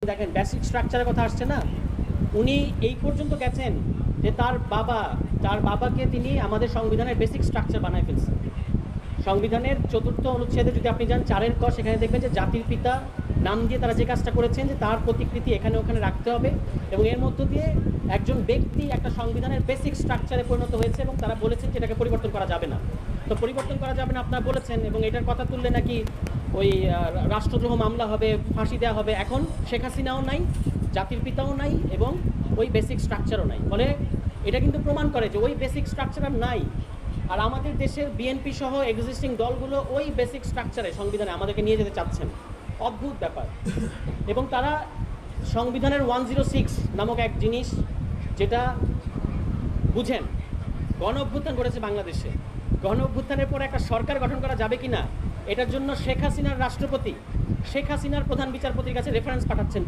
দেখেন বেসিক স্ট্রাকচারের কথা আসছে না, উনি এই পর্যন্ত গেছেন যে তার বাবাকে তিনি আমাদের সংবিধানের বেসিক স্ট্রাকচার বানায় ফেলছেন। সংবিধানের ৪র্থ অনুচ্ছেদে যদি আপনি যান ৪-এর ক, সেখানে দেখবেন যে জাতির পিতা নাম দিয়ে তারা যে কাজটা করেছেন যে তার প্রতিকৃতি এখানে ওখানে রাখতে হবে, এবং এর মধ্য দিয়ে একজন ব্যক্তি একটা সংবিধানের বেসিক স্ট্রাকচারে পরিণত হয়েছে, এবং তারা বলেছেন যে এটাকে পরিবর্তন করা যাবে না। তো পরিবর্তন করা যাবে না আপনারা বলেছেন, এবং এটার কথা তুললে নাকি ওই রাষ্ট্রদ্রোহ মামলা হবে, ফাঁসি দেওয়া হবে। এখন শেখ হাসিনাও নাই, জাতির পিতাও নাই, এবং ওই বেসিক স্ট্রাকচারও নাই। ফলে এটা কিন্তু প্রমাণ করে যে ওই বেসিক স্ট্রাকচার আর নাই। আর আমাদের দেশের বিএনপি সহ এক্সিস্টিং দলগুলো ওই বেসিক স্ট্রাকচারে সংবিধানে আমাদেরকে নিয়ে যেতে চাচ্ছেন। অদ্ভুত ব্যাপার। এবং তারা সংবিধানের 106 নামক এক জিনিস, যেটা বুঝেন, গণ অভ্যুত্থান করেছে বাংলাদেশে, গণ অভ্যুত্থানের পর একটা সরকার গঠন করা যাবে কি না, এটার জন্য শেখ হাসিনার রাষ্ট্রপতি, শেখ হাসিনার প্রধান বিচারপতির কাছে রেফারেন্স পাঠাচ্ছেন।